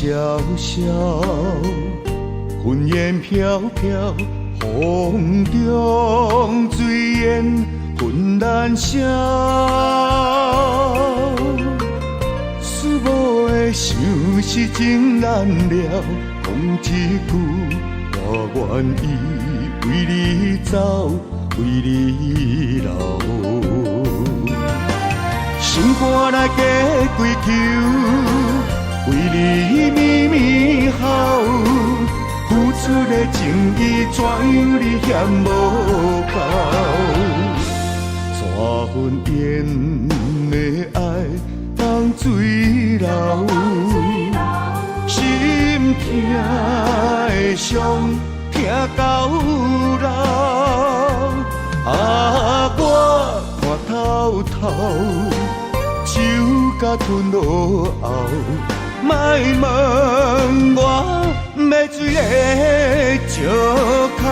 萧萧，云烟飘飘，风中水烟纷然声。思慕的相思情难了，讲一句，我愿意为你走，为你留。心肝来加归求，为你绵绵好，付出的情意怎样你嫌无够？怎份缘的爱当水流，心痛的伤痛到老。我看透透。酒甲吞落后，莫问我要醉的石口。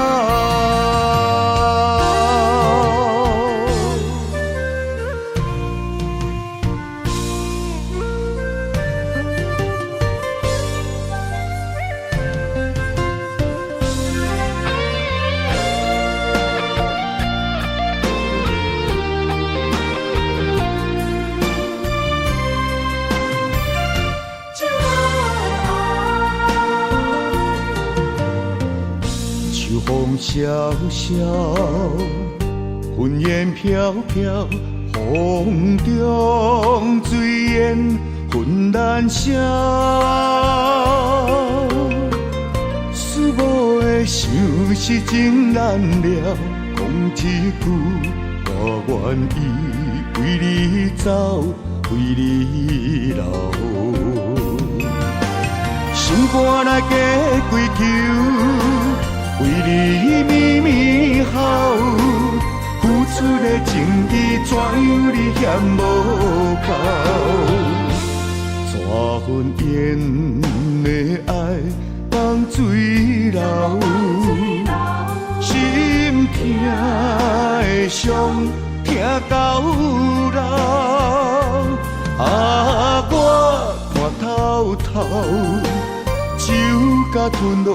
风萧萧，云烟飘飘，风中水烟纷然声。思慕的相思情难了，讲一句，我愿意为你走，为你留。心肝来加归求。为你绵绵好，付出的情意怎样你嫌无够？怎份缘的爱放水流，心痛的伤痛到老。我看透透，酒甲吞落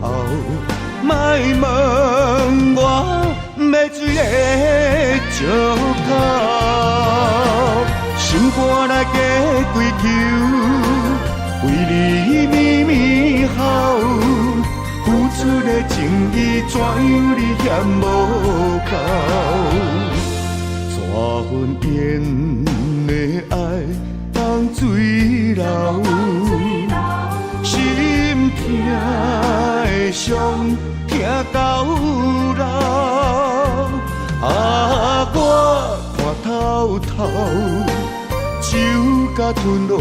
后。莫问我要醉的石口，心肝来加归求，为你绵绵好，付出的情意怎样你嫌无够？怎份缘的爱当水流，心痛的伤。痛到老，我看透透，酒甲吞落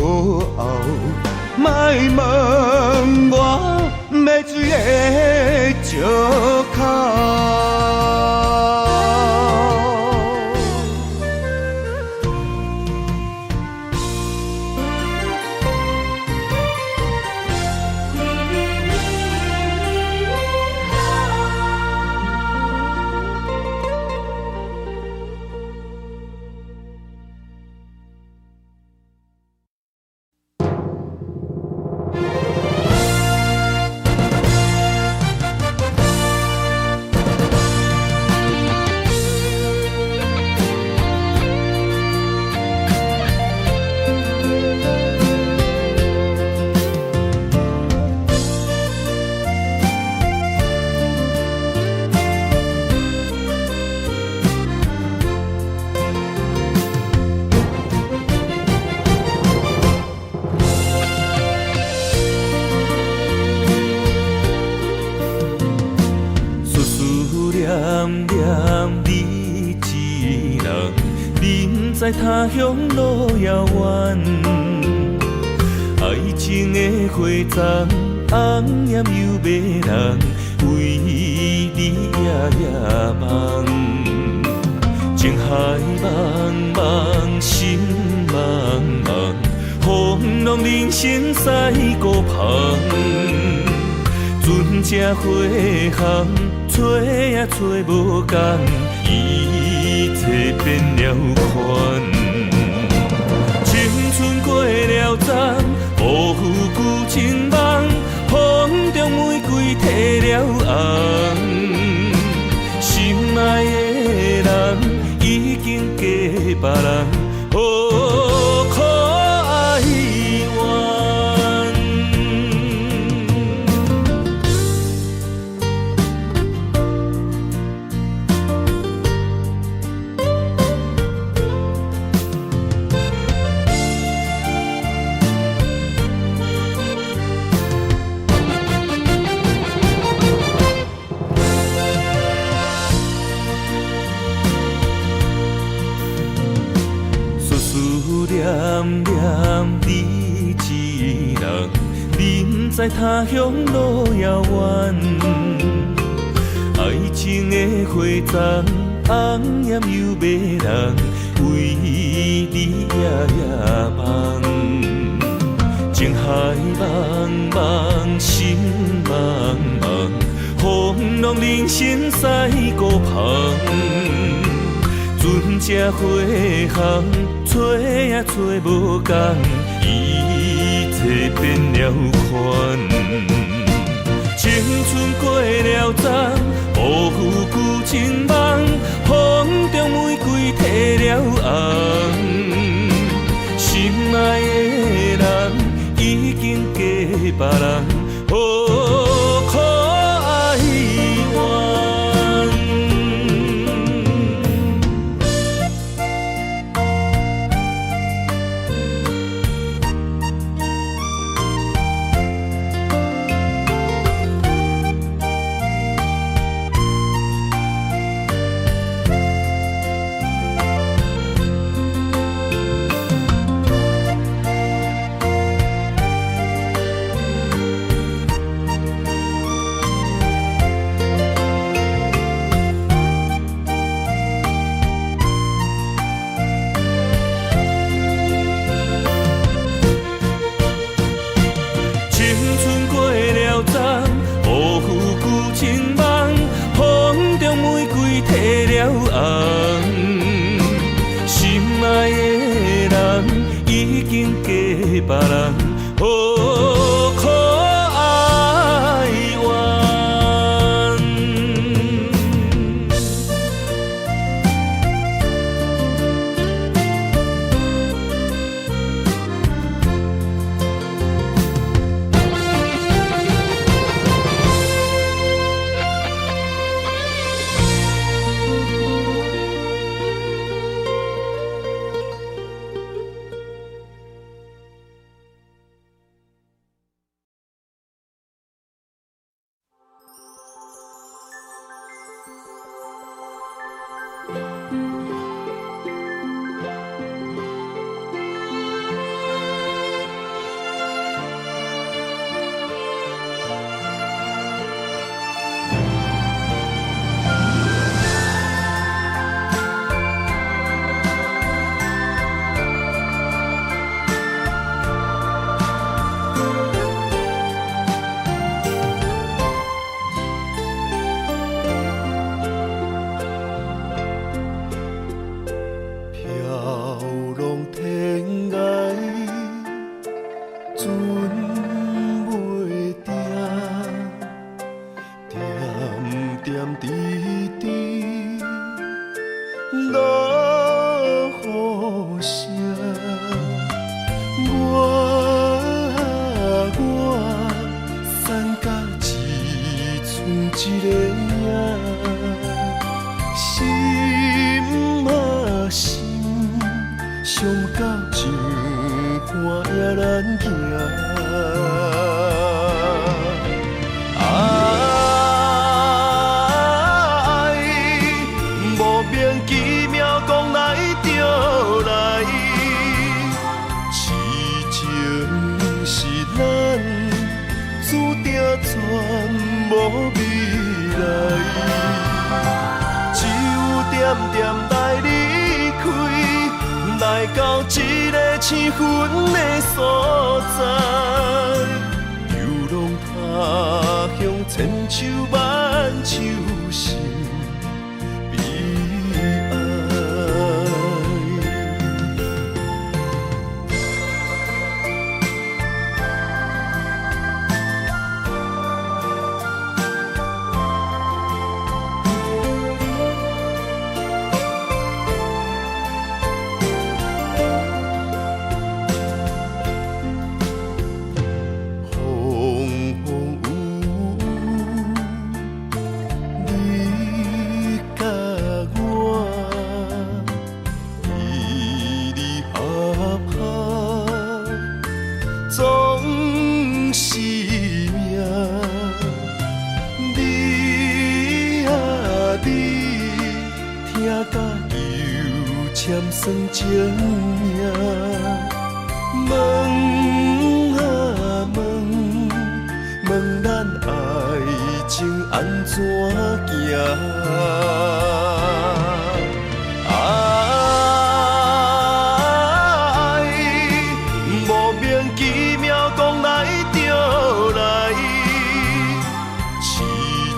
后，莫问我要醉的石口。在他乡路遥远，爱情的花丛，红艳又迷人，为你夜夜梦。情海茫茫，心茫茫，风浪人生驶孤旁。船只花行，找也找无共。一切变了款，青春过了昨，辜负旧情梦，风中玫瑰褪了红。心爱的人已经嫁别人，可哀怨。念念你一人，人在他乡路遥远。爱情的花丛，红艳又迷人，为你夜夜梦。情海茫茫，心茫茫，风浪人生驶孤旁。船只花航，找也找无共，一切变了款。青春过了昨，辜负旧情梦，风中玫瑰褪了红。心爱的人已经嫁别人，可哀怨。心爱的人已经嫁别人，可哀怨。算情命。问啊问，问咱爱情安怎行？爱莫名其妙讲来就来，痴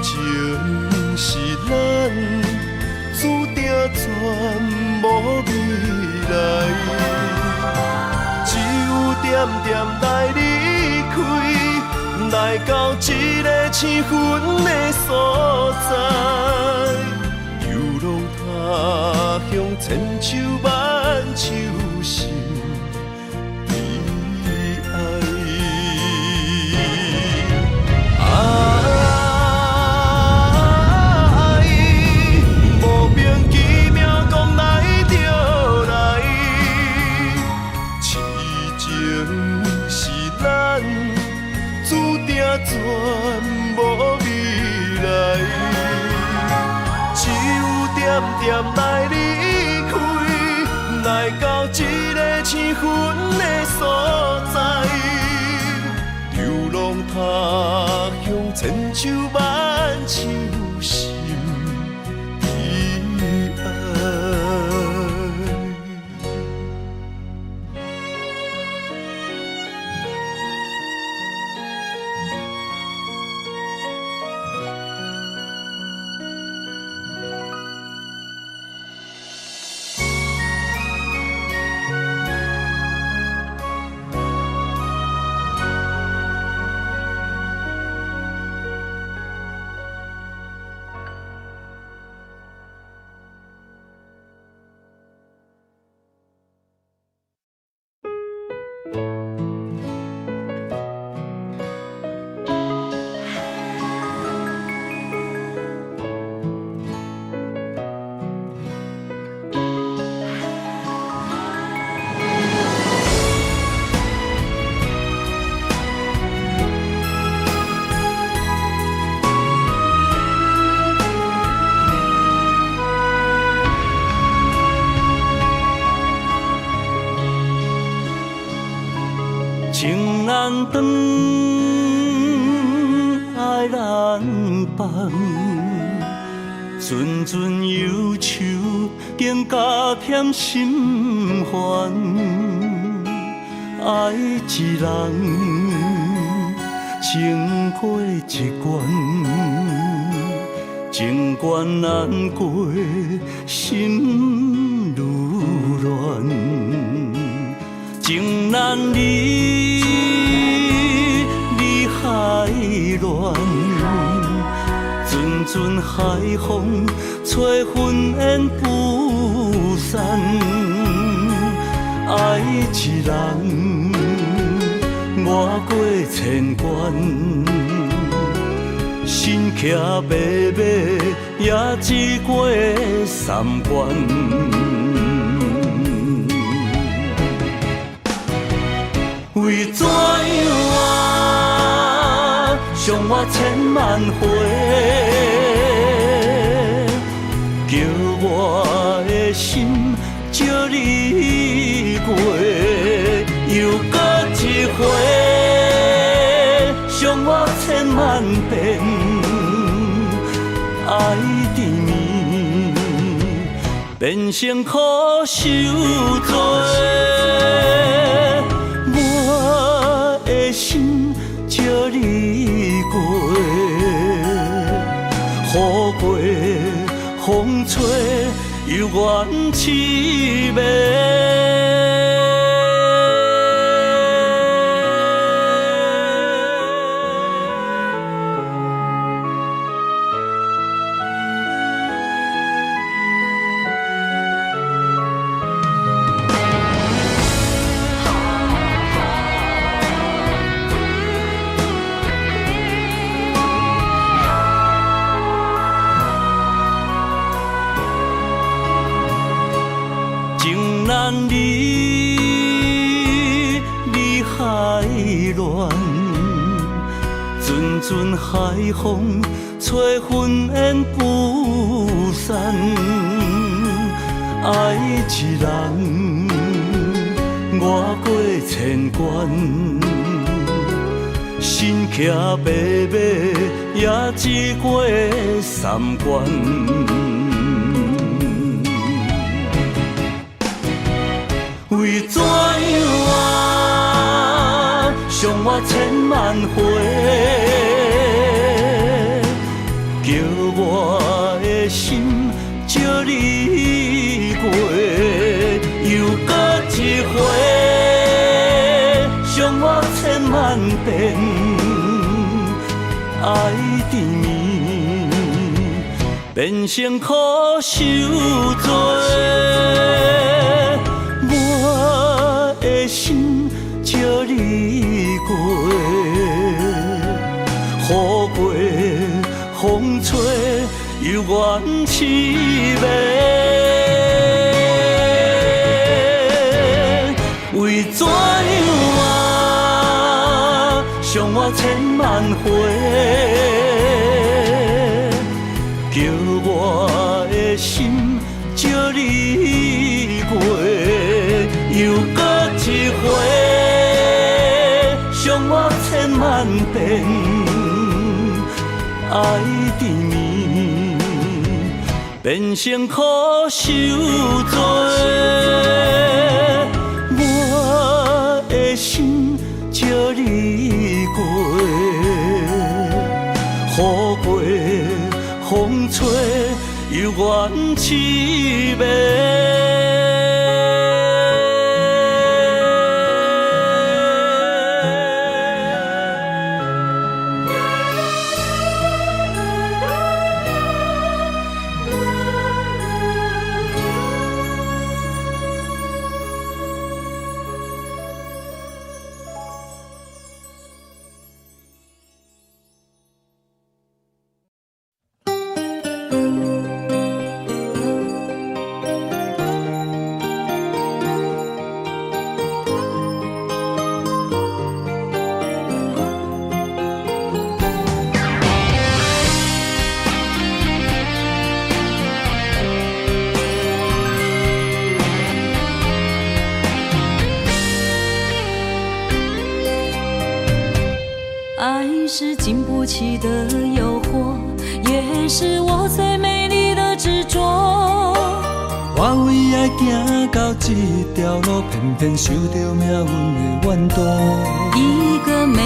情是咱注定全无未来。点点来离开，来到一个青云的所在，游浪他乡千秋万秋心悲哀。爱莫名其妙讲来就来。注定全无未来，只有点点来离开，来到一个青云的所在，流浪他乡千秋万秋心悲哀。情难断，爱难放，阵阵忧愁更加添心烦。爱一人，情过一关，情关难过，心愈乱。情难离，离海乱，阵阵海风吹云烟不散。爱一人，越过千关，心骑马马也只过三关。为怎样伤我千万回，叫我的心借你过，又搁一回伤我千万遍，爱缠绵变成苦受罪。心借你过，雨过风吹又怨凄美。难离，离海乱，阵阵海风吹云烟不散。爱一人，越过千关，身骑白马，也只过三关。为怎样啊，伤我千万回？叫我的心借你过，又搁一回，伤我千万遍，爱缠绵，变成苦受罪。我的心借你过，雨过风吹，犹原凄美。为怎样啊，伤我千万回？叫我的心借你过，又搁一回，伤我千万遍，爱缠绵，变成苦受罪。我的心借你过，雨过风吹，犹原凄美。爱是经不起的诱惑，也是我最美丽的执着。我为爱行到这条路，偏偏受到命运的怨毒。一个没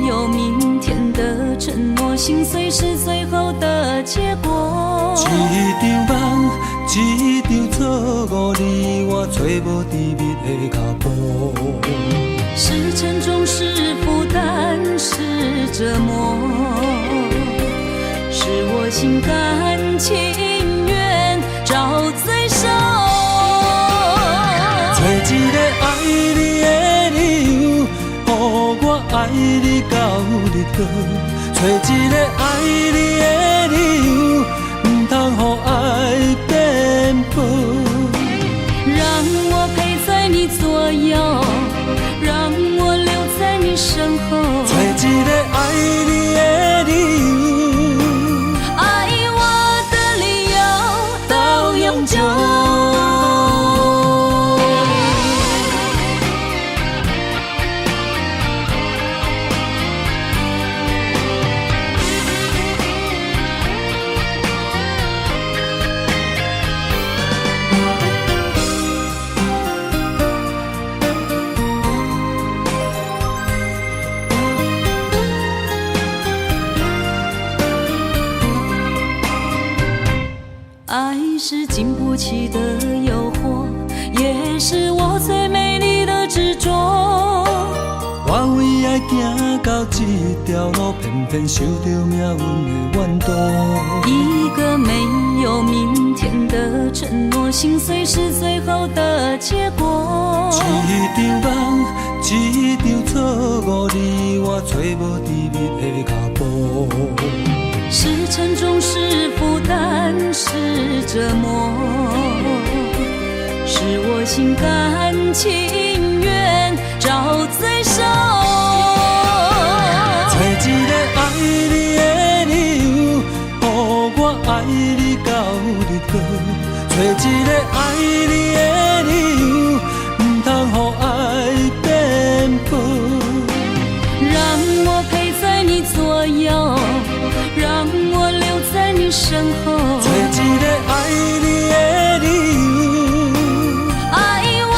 有明天的承诺，心碎是最后的结果。一场梦，一场错误，你我找无甜蜜的脚步。是沉重，是负担，是折磨，是我心甘情愿找罪受。找一个爱你的理由，予我爱你到日落。找一个爱你的理由，不通予爱颠簸。让我陪在你左右，让我留在你身后。找一个爱你的理由，爱我的理由到永久。爱是经不起的诱惑，也是我最美丽的执着。我为爱行到这条路，偏偏受到命运的怨毒。一个没有明天的承诺，心碎是最后的结果。一场梦，一场错误，你我找无甜蜜的脚步。是沉重，是负担，是折磨，是我心甘情愿找罪受。找一个爱你的理由，予我爱你到日落。找找一个爱你的理由，唔通予爱变薄。让我陪在你左右，让我留在你身后。找一个爱你的理由，爱我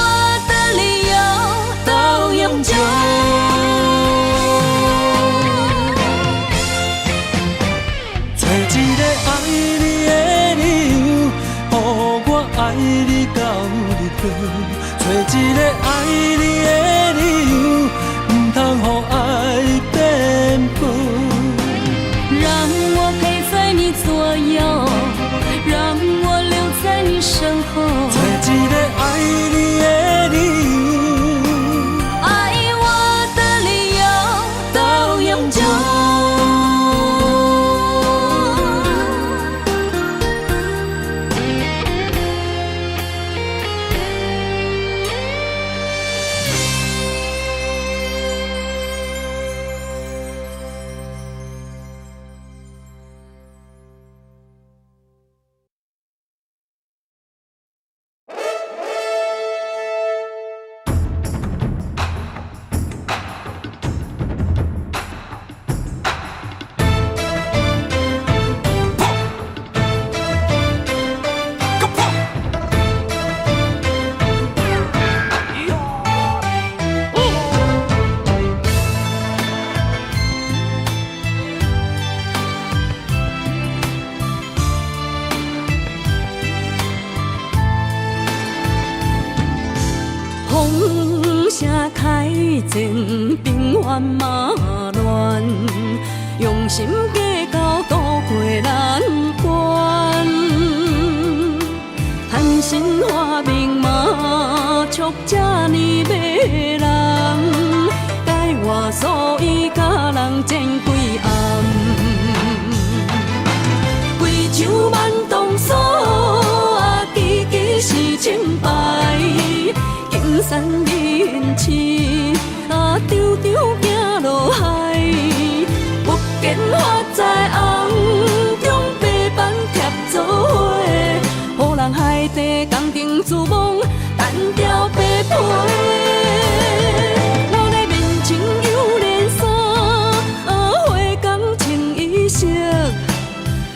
的理由到永久。找一个爱你的理由，予我爱你到日落。找一个爱你的理由，唔通予爱变薄。让我陪在你左右，让我留在你身后。找一个爱你的理由，爱我的理由到永久。风声开前，平原马乱，用心计较渡过难关。谈心话明码，促这呢迷人，改我所以甲人争几暗，贵州慢动所，支支是清白。金山银刺，常常行落海。目见花在红中，白板贴做伙，予人海底工程自忙，单调白皮。老来面前有连衫，花工穿衣裳，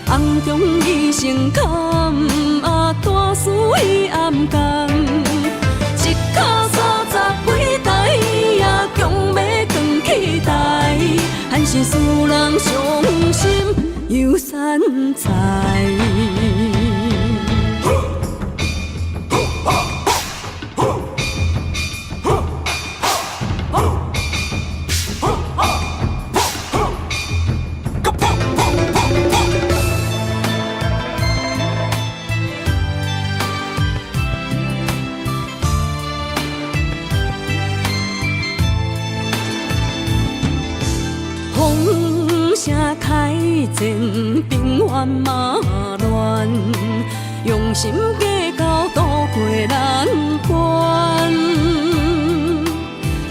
红中伊成坎，大事伊暗工。脚30几台，也强要扛起台，还是使人伤心又散财。风声开前，平原马乱，用心计较渡过难关。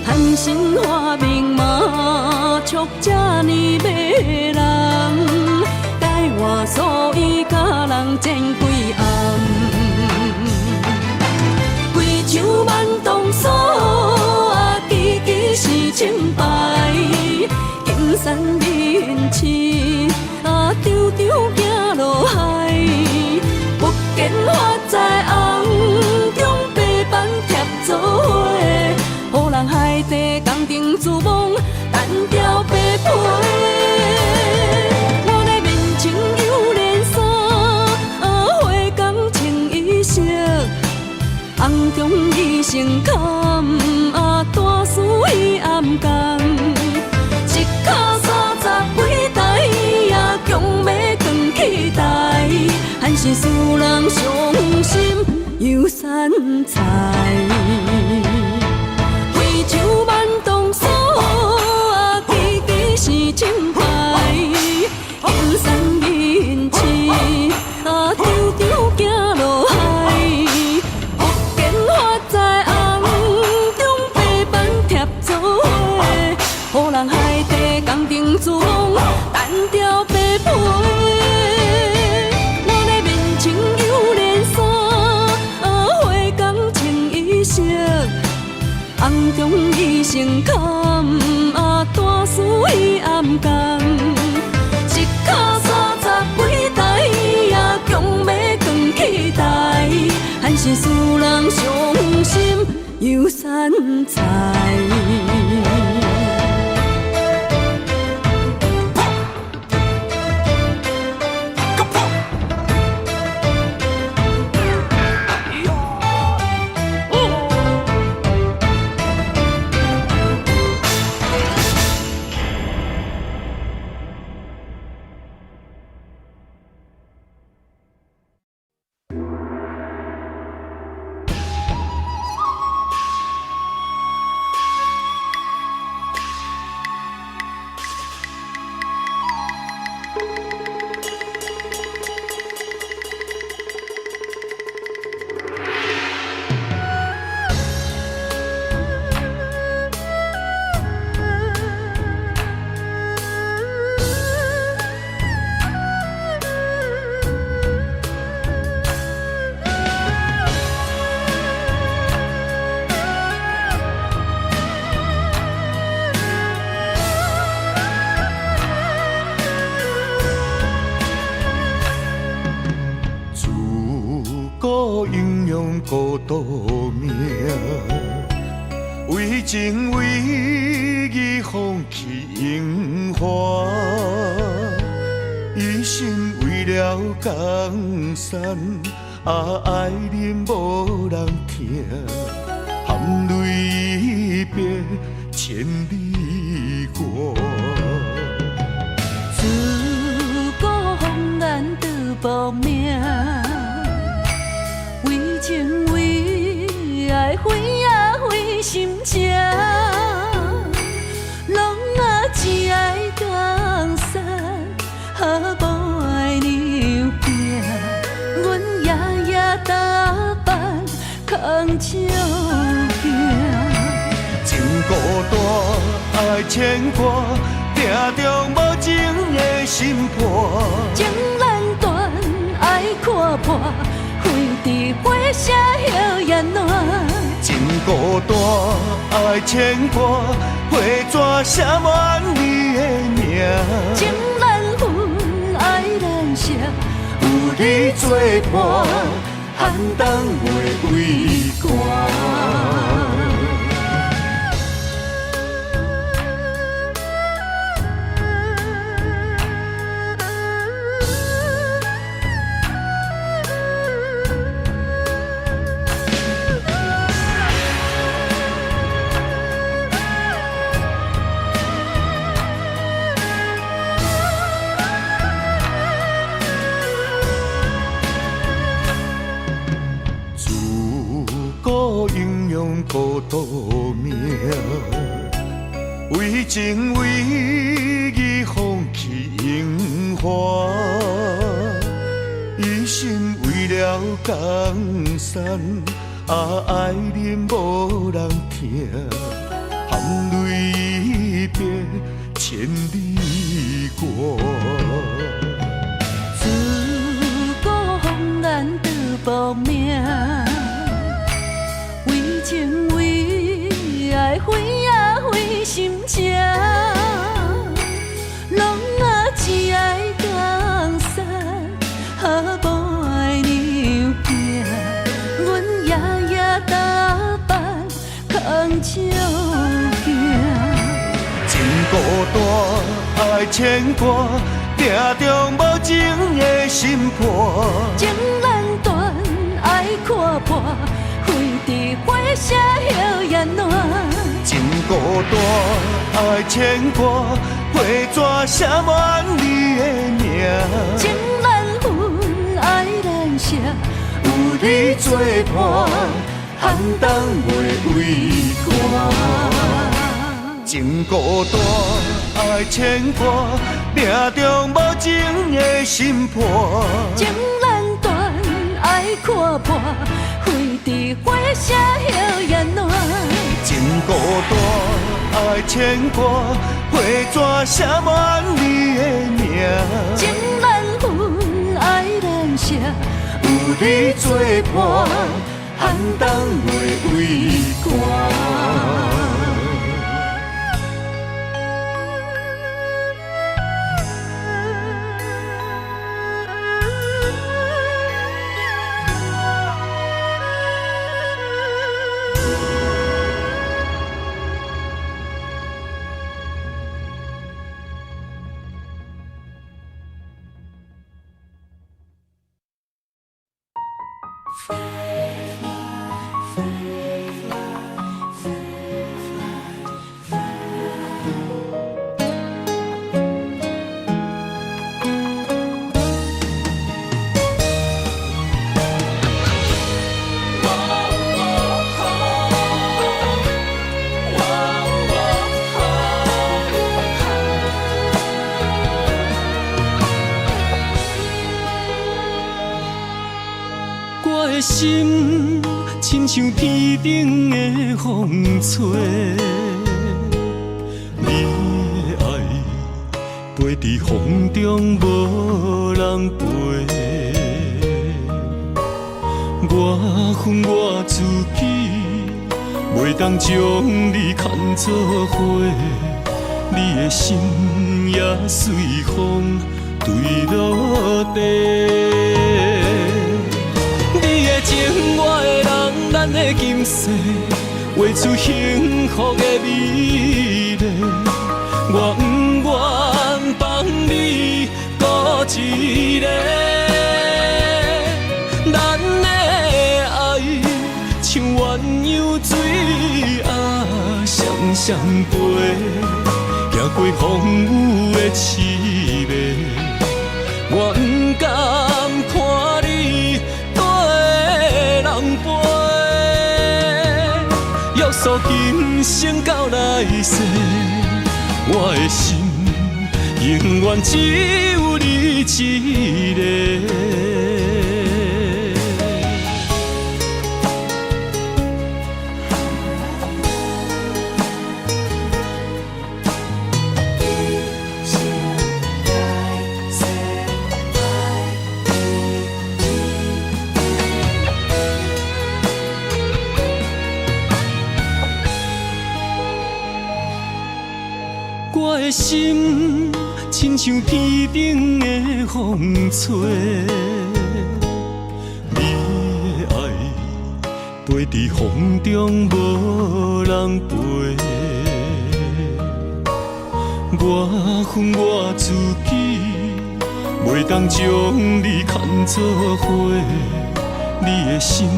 谈心话明码，促这呢迷人，改我所以甲人争几暗。贵州慢动所，支支是清白。金山银刺，常常行落海。目见花在红中，白板贴做伙，予人海底工程自忙，单调白皮。老来面前有连衫，花工穿衣裳，红中伊成坎，大事伊暗工。脚30几台，也强要扛起台，还是使人伤心又散财。贵州慢动所，支支是清白。金山银刺，常常行落海。目见花在红中，白板贴做伙，予人海底工程自忙，单调白皮。老来面前有连衫，成坎，大事已暗降。一脚30几台也强要扛起台，还是使人伤心又散财。孤独命，为情为义放弃荣华，一心为了江山，爱人无人听，含泪别千里外。自古风难得报名。为情为爱，为啊为心情，拢只爱江山，无爱娘拼。阮夜夜打扮，扛照镜。情孤单，爱牵挂，定中无情的心破。情难断，爱看破。开伫花车摇雁暖，情孤单，爱牵挂，花纸写满你的名。情难分，爱难舍，有你作伴，寒冬袂畏寒。孤独命，为情为义放弃荣华，一心为了江山，爱人无人听，含泪别千里外。自古风难得报名。为情为爱，为啊为心情，拢只爱江山，无爱娘拼。阮夜夜打扮，扛照镜。情孤单，爱牵挂，定中无情的心破。情难断，爱看破。开伫花车摇雁暖，情孤单，爱牵挂，花纸写满你的名。情难分，爱难舍，有你作伴，寒冬袂畏寒。情孤单，爱牵挂，定中无情的心破。情难断，爱看破。开伫花车摇雁暖，情孤单，爱牵挂，花纸写满你的名。情难分，爱难舍，有你作伴，寒冬袂畏寒。我的心亲像天顶的风吹，你的爱飞伫风中无人陪。我恨我自己，袂当将你看作花，你的心也随风坠落地。你的情，我的人，咱的今世，画出幸福的美丽。我不愿放你孤一个，咱的爱像鸳鸯水啊，双双飞，行过风雨的刺眉。我不甘看你人陪，约束今生到来世，我的心永远只有你一个。我的心亲像天顶的风吹，你的爱飞伫风中无人陪。我恨我自己，袂当将你看作花，你的心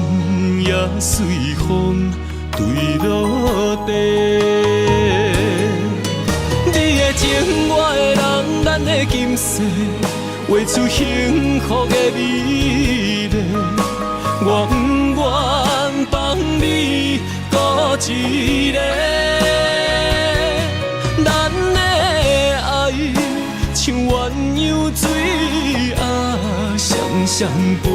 也随风坠落地。你的情，我的人，咱的今世，画出幸福的美丽。我不愿放你孤一个，咱的爱像鸳鸯水啊，双双飞，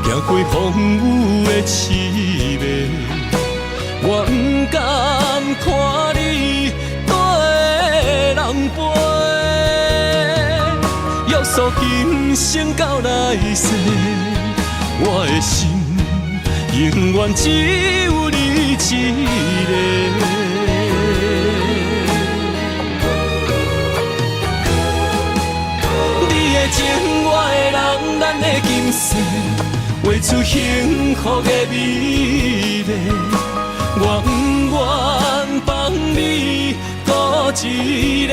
行过风雨的刺眉。我不甘看你人陪，约束今生到来世，我的心永远只有你一个。你的情，我的人，咱的今世，画出幸福的美丽。我不愿放你孤一个，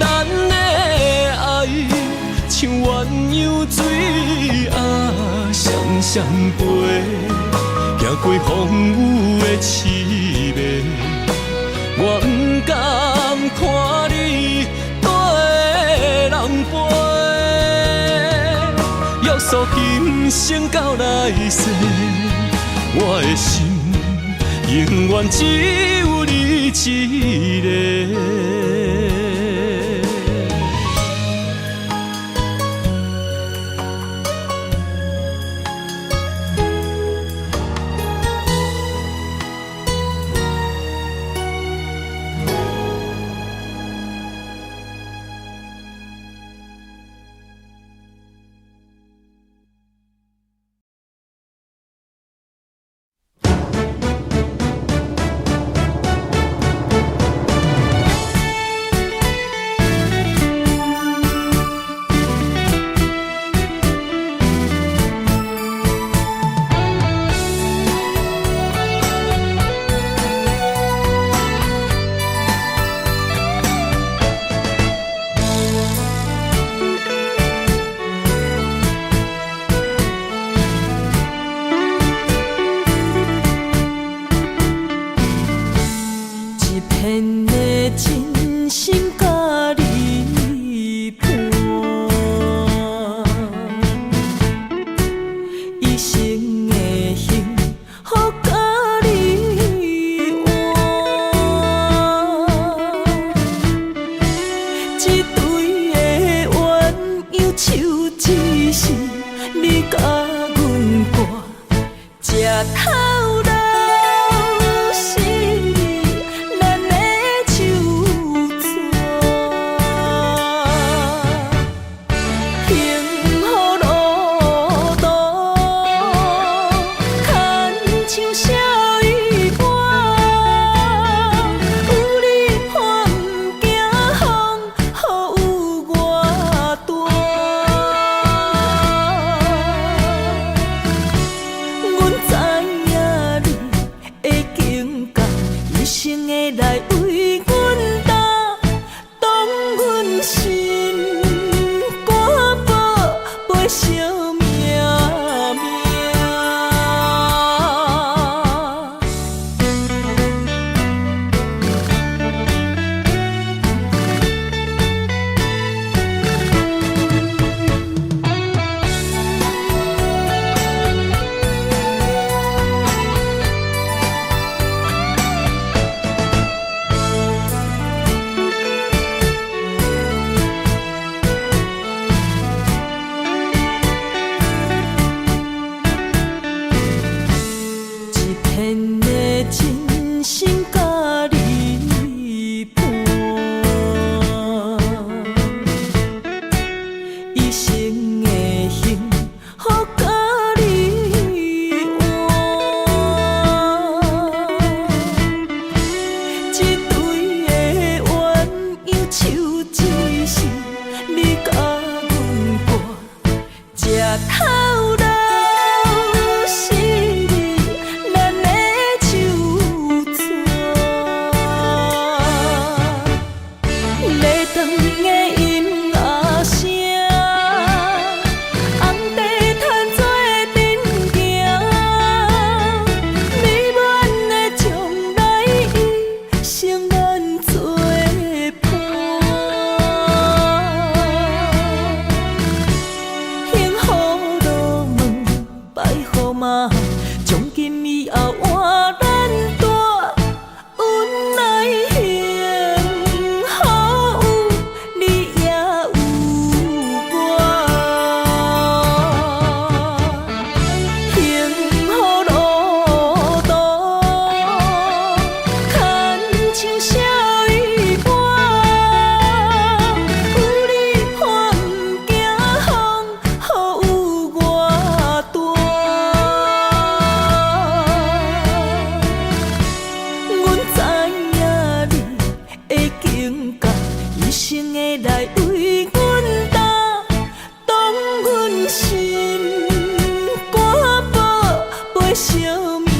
咱的爱像鸳鸯水啊，双双飞，行过风雨的刺眉。我不甘看你人陪，约束今生到来世，我的心永远只有你一个。一堆的鸳鸯手，只是你甲阮挂吃头路。是咱的手纸，幸福路途，牵像小雨伴。有你看不惊风，雨有我大。阮知影你的境界，一生的来为阮担，当阮心肝宝陪惜命命。一片的真心甲你伴，一生的幸福甲你换。一堆的鸳鸯手，只是你甲阮挂吃头路。是咱的手纸，礼堂的音乐声，红地毯做阵行，美满的将来已成咱作伴。幸福路门摆好嘛，从今以后换咱大，阮来幸福，你也有我。幸福路途，牵像小雨伴。有你看不惊风，雨有我大。阮知影你的境界，一生的来为阮担，当阮心肝宝陪惜命命。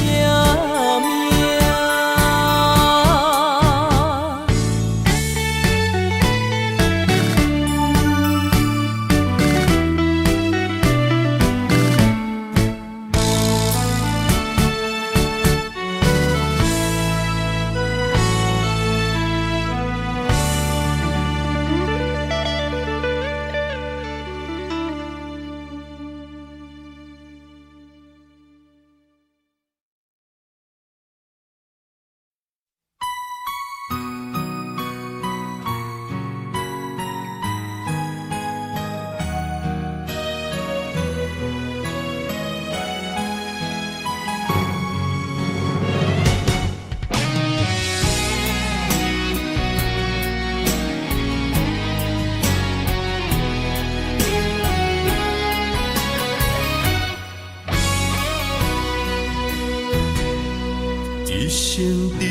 一生治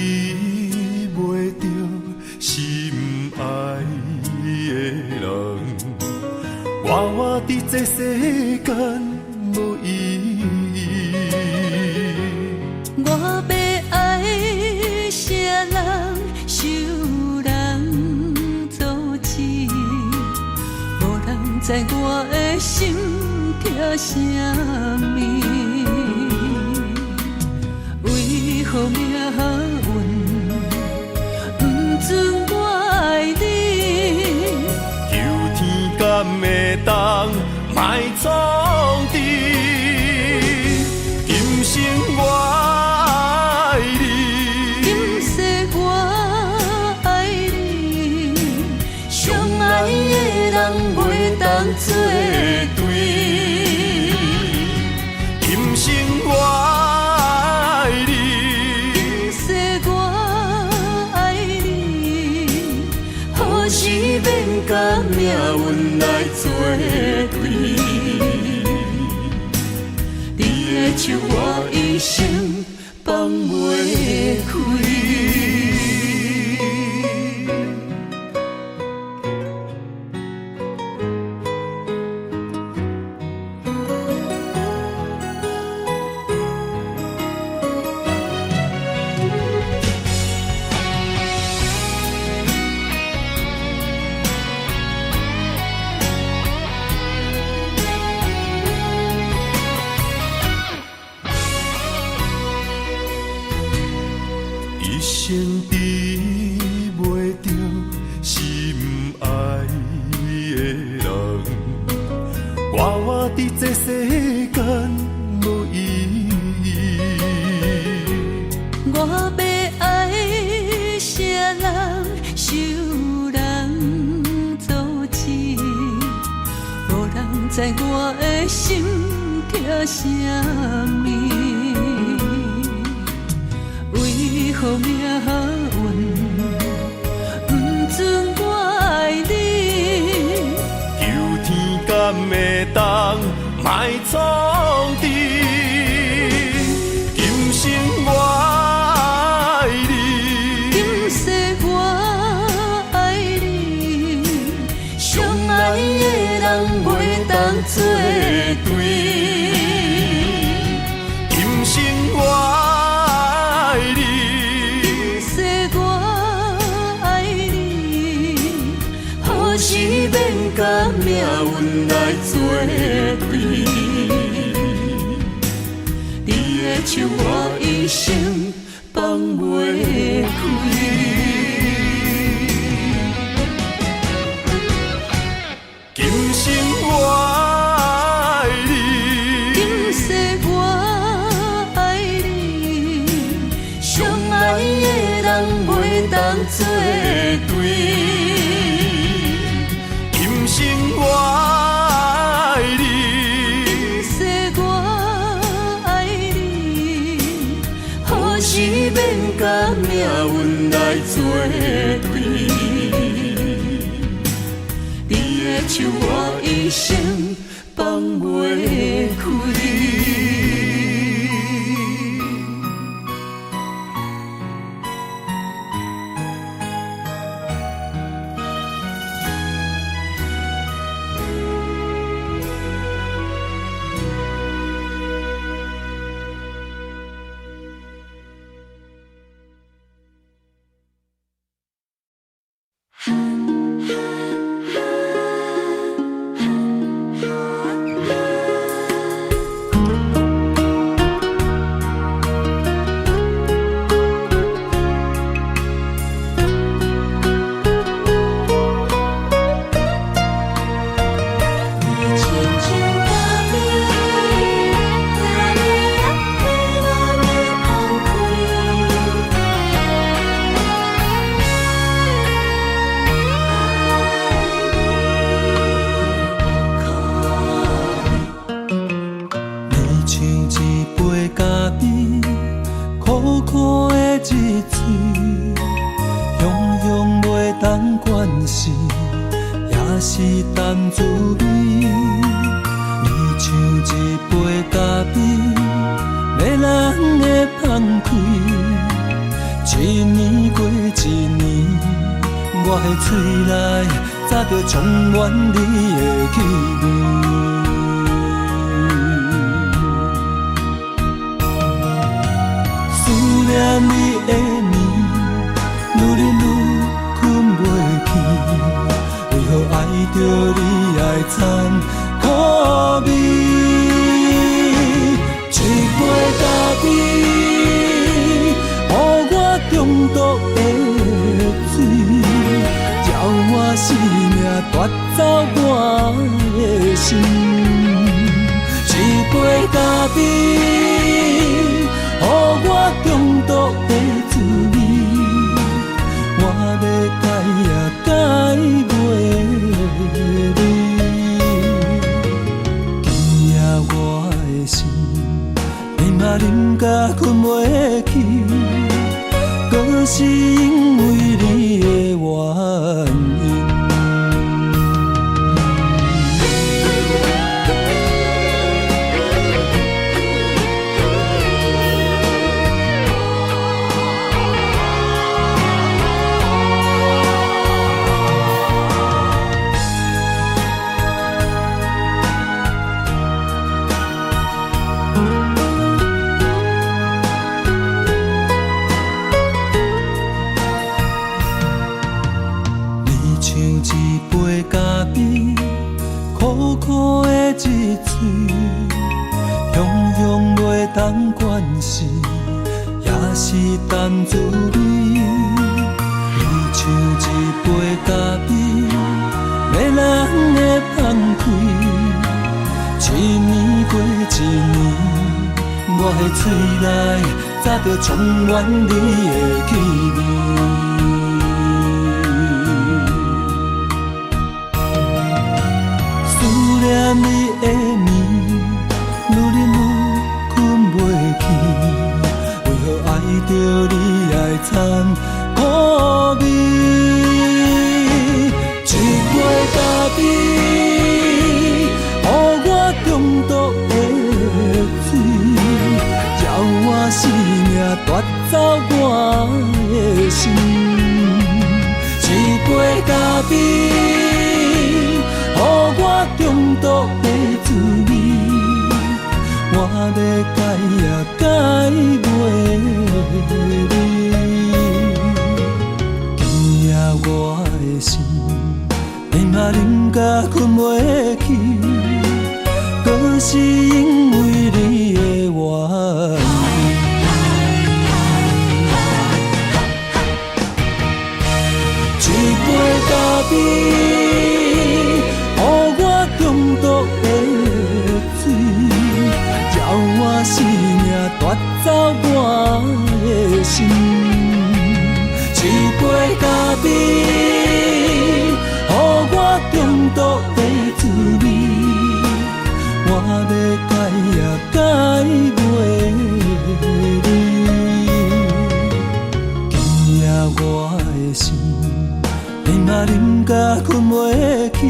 袂着心爱的人，活活伫这世间无意义。我要爱啥人，受人阻止，无人知我的心痛啥物。为何命运不准我爱你？求天敢会当莫创治，今生我爱你，今世我爱你，上爱人袂当作对。今生我爱你，今世我爱你，何时免甲命运来作对？你的手我一生放袂开。一生治袂着心爱的人，我伫这世间无意义。我要爱啥人，受人阻止，无人知我的心痛啥物。为何命运不准我爱你？求天敢会当莫创治，今生我爱你，今世我爱你，相爱的人袂当作对。今生我爱你，今世我爱你，何时免甲命运来作对？你的手我一生放袂开。今生我爱你，今世我爱你，相爱的人袂当作对。今生我爱你，今世我爱你，何时免甲命运来作对？你的手我一生放袂开。是淡滋味，你像一杯咖啡，迷人的放开。一年过一年，我的嘴内早就充满你的气味。思念你的眠，愈忍愈困袂去。为何爱着你爱惨苦味？一杯咖啡，予我中毒的水，叫我生命夺走我的心。一杯咖啡，予我中毒的滋味，我要改也改袂落。一杯咖啡，苦苦的日子，雄雄袂当管事，也是淡滋味。伊像一杯咖啡，要人的放开，一年过一年，我的嘴内早就充满你的气味。念你的面，愈啉愈困袂去，为何爱着你爱惨苦味？一杯咖啡，予我中毒的水，叫我生命夺走我的心。一杯咖啡。予我中毒的滋味，我要改也改袂你。今夜我的心，连嘛啉甲困袂去，搁是因为你的原因。一杯咖啡。中毒的水，叫我生命夺走我的心。一杯咖啡，予我中毒的滋味，我要改也改袂你。今夜我的心，连嘛啉甲困袂去。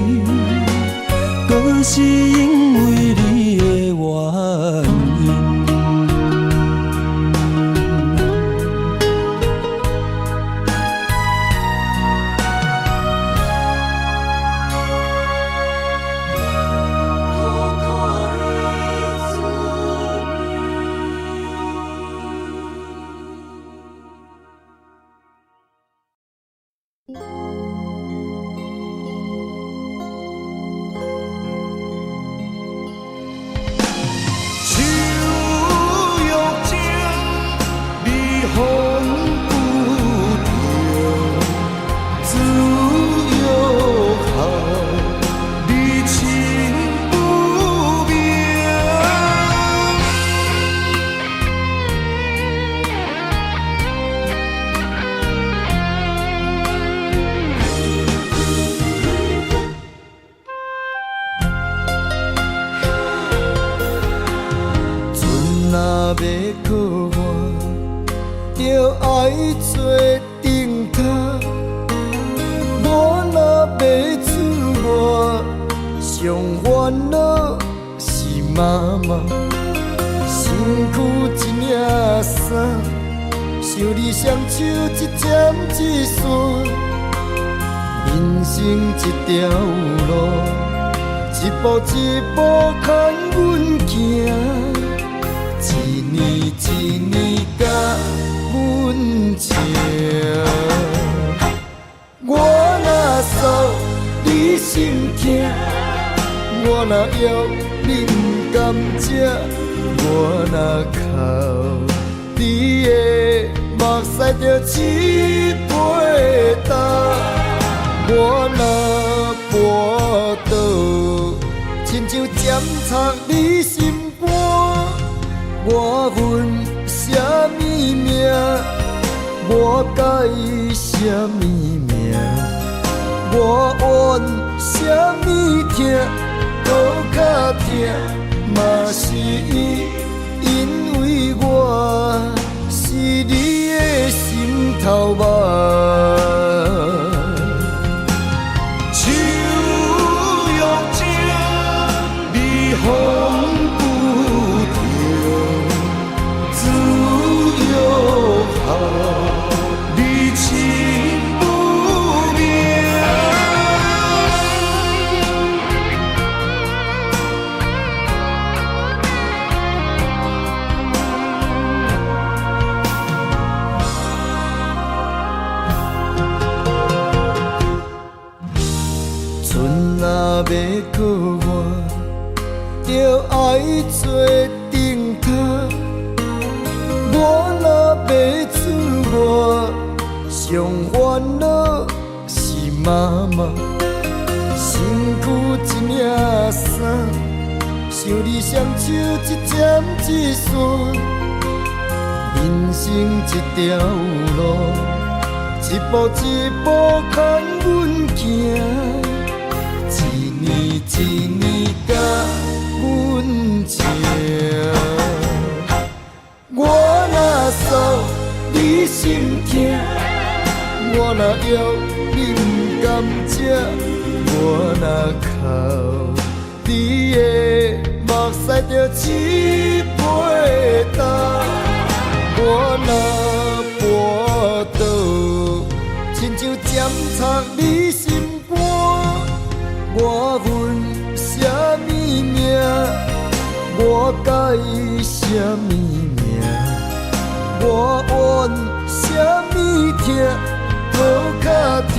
搁是因为你的原因。春若要过完，就爱做顶头。我若要出外，上烦恼是妈妈。身躯一领衫，想你双手一针一线。人生一条路，一步一步牵阮行，一年一年甲阮情。我若诉你心痛，我若要你不甘食，我若哭你的目屎就一杯干。我若跋倒，亲像尖插你心肝。我阮什么命？我甲伊什么命？我怨什么痛？好较痛，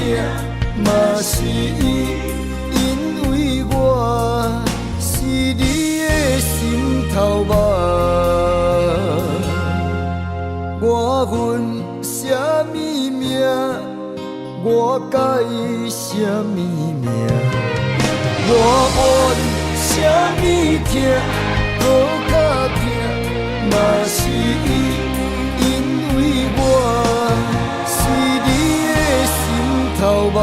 嘛是伊，因为我是你的心头肉。我阮什么命？我甲伊什么命？我怨什么痛？好较痛，嘛是伊，因为我是你的心头肉。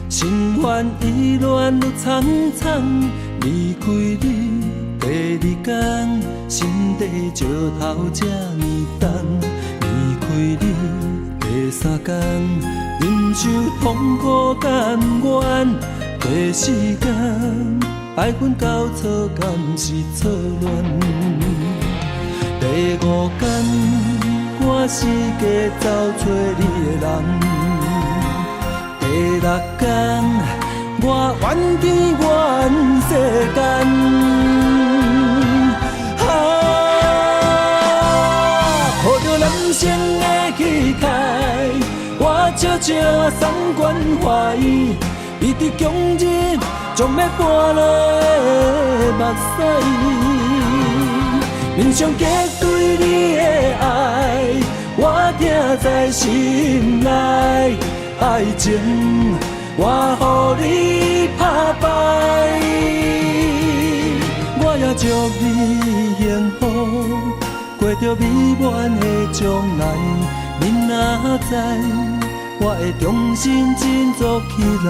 心烦意乱愈苍苍，离开你第二天，心底石头这呢重。离开你第三天，忍受痛苦甘愿。第四天，爱恨交错，敢是错乱？第五天，我四界找找你的人。第六天，我怨天怨世间，抱着男生的气概，我悄悄送关怀，伊伫强日将要搬落目屎，面上结对你的爱，我听在心内。爱情，我予你打败，我也祝你幸福，过着美满的将来。你若知，我会重新振作起来。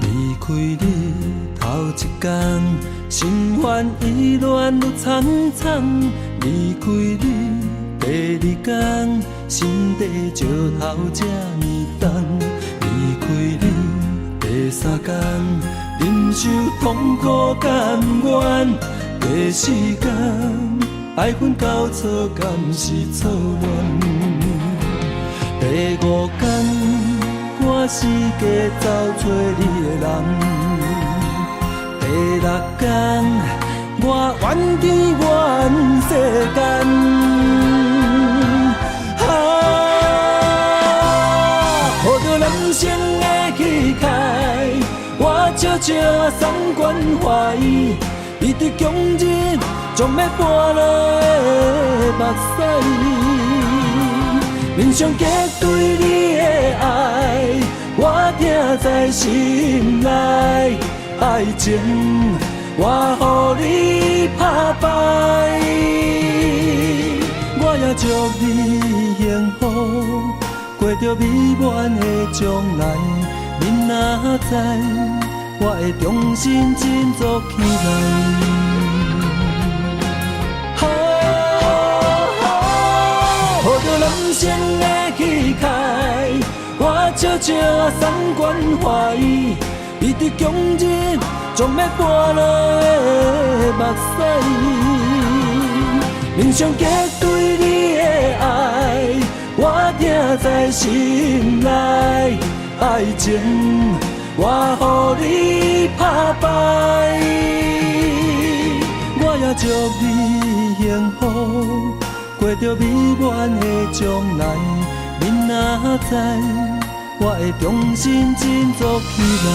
离开你头一天，心烦意乱愈苍苍；离开你第二天，心底石头这呢重；离开你第三天，忍受痛苦甘愿；第四天，爱恨交错，敢是错乱？第五天。我四界找找你的人，第六天，我怨天怨世间，抱着男生的气概，我悄笑笑三关怀，你伫强忍将要搬落的目屎，面上结对你的爱，我听在心内，爱情我予你拍败，我也祝你幸福，过着美满的将来。你若知，我会重新振作起来。抱着人生的气概，我笑笑三关怀，你伫强忍将要搬落的目屎，面上结对你的爱，我听在心内，爱情我予你拍败，我也祝你幸福，过着美满的将来。你若知，我会重新振作起来。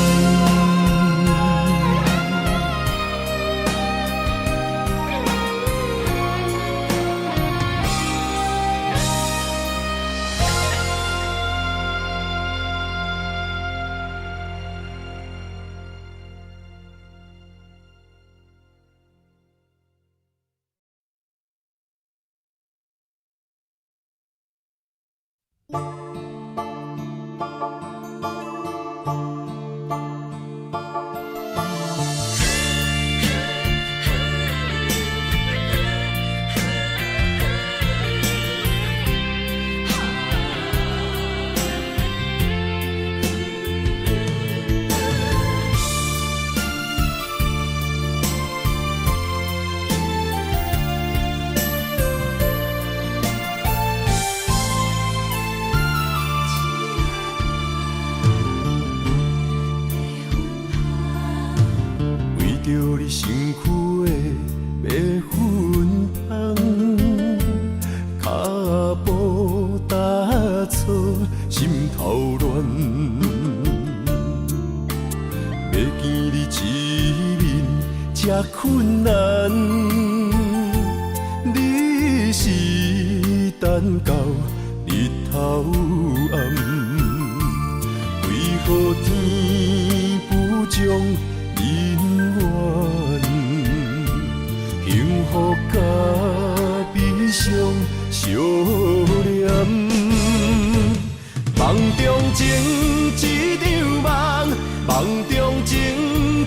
困难，你是等到日头暗，为何天不将人怨？幸福甲悲伤相连，梦中情一场梦，梦中情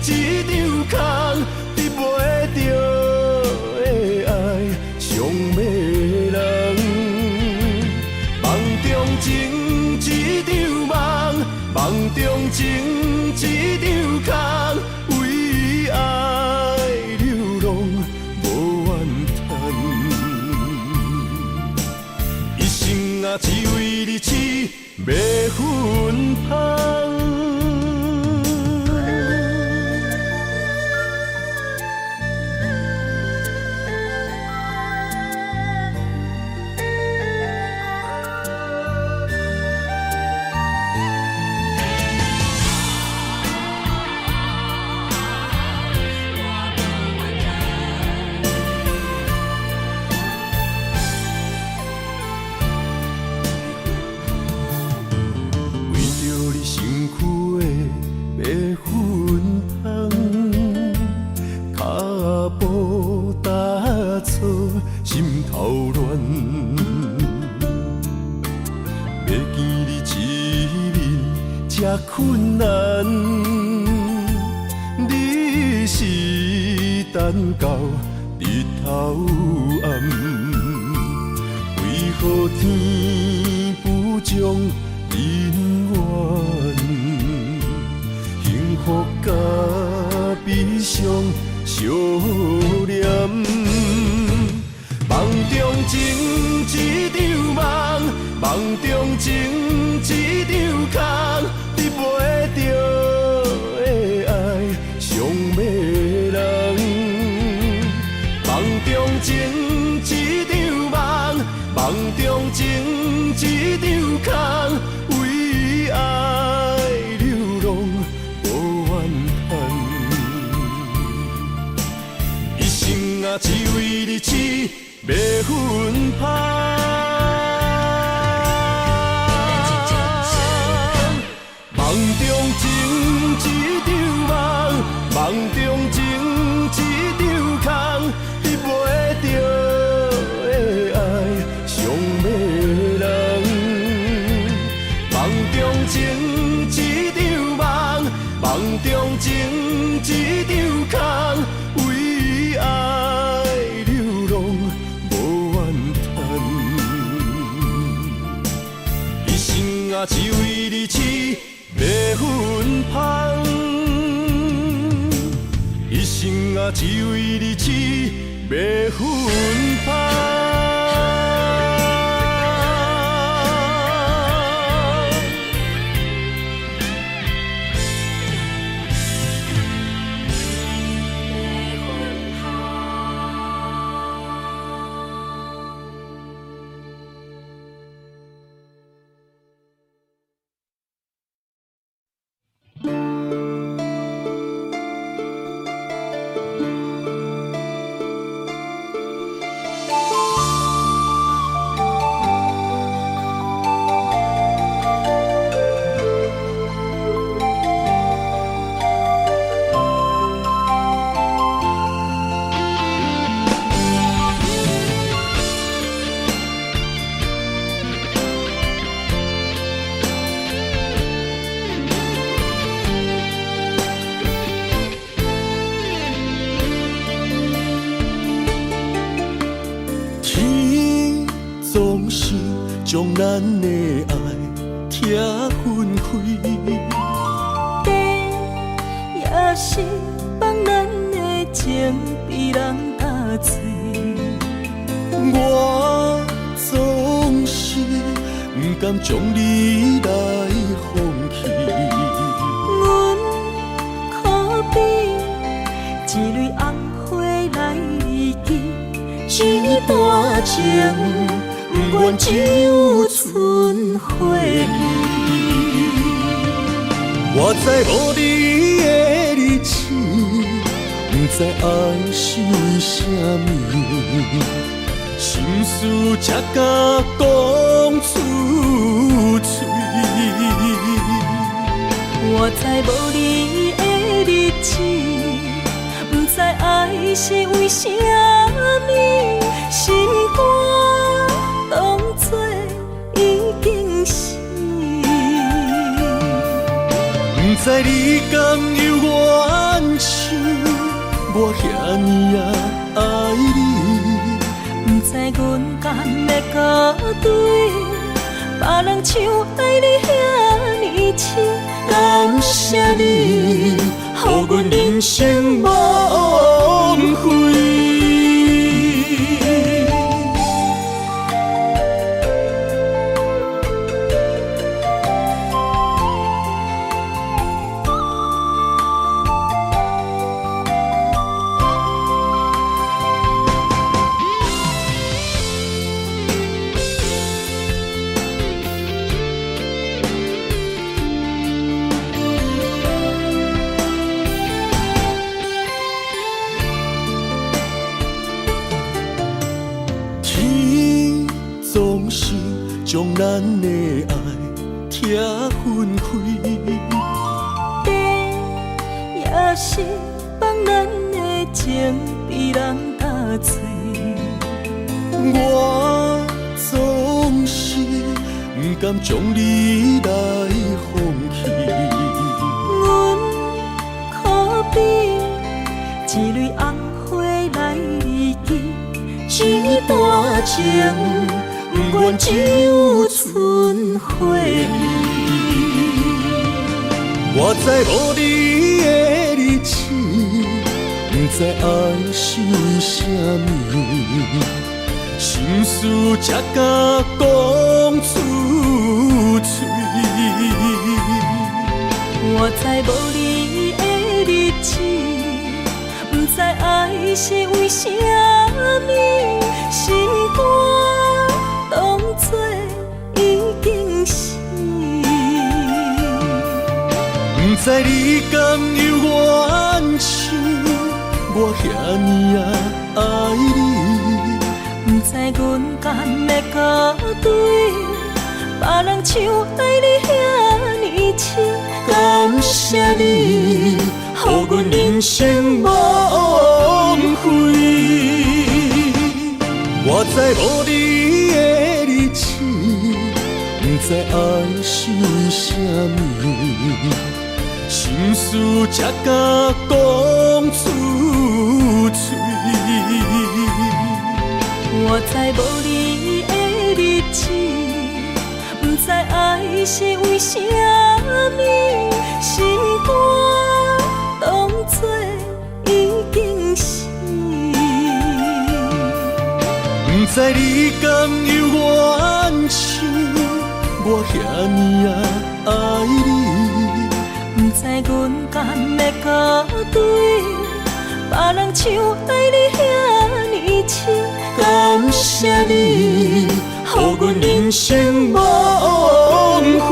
一场空。得袂到的爱，上迷人。梦中情一场梦，梦中情一场空，为爱流浪无怨叹。一生啊，只为你痴，袂分芳。困难，你是等到日头暗，为何天不将人怨？幸福甲悲伤相连，梦中情一场梦，梦中情一场空。得袂到的爱，上迷人。梦中情一场梦，梦中情一场空，为爱流浪无怨叹。啊只为日子要分芳。梦中情一场梦，梦中情一场空，你袂着的爱上迷人。梦中情一场梦，梦中情一场空，为爱流浪无怨叹。一生啊只为日子要分芳，一生啊只为日子要分芳。将咱的爱拆分开，地也是放咱的情被人打碎。我总是不甘将你来放弃。阮可比一蕊红花来记，一段情。不愿只有剩回忆。我知无你的日子，不知爱是为什么，心事才敢讲出嘴。我知无你的日子，不知爱是为什么，心肝。当作已经是，不知你甘有怨像我遐尼爱你，不知阮甘要搁对别人像爱你遐尼深。感谢你，予阮人生无悔。将咱的爱拆分开，地也是放咱的情被人打碎。我总是不甘将你来放弃。阮可比一蕊红花来记，一段情。不愿只有剩回忆。我知无你的日子，不知爱是为什么，心事才敢讲出嘴。我知无你的日子，不知爱是为什么，心肝。当作已经是，不知你甘有怨像我我遐尼啊爱你，不知阮敢要甲对，别人像爱你遐尼深。感谢你，予阮人生无枉费。我知无你的日子，不知爱是啥物，心事才甲讲出嘴。我知无你的日子，不知爱是为啥物，心肝当作已经死。不知你敢有怨气，我遐尼啊爱你，不知阮敢要甲对，别人像爱你遐尼深。感谢你，予阮人生无枉费。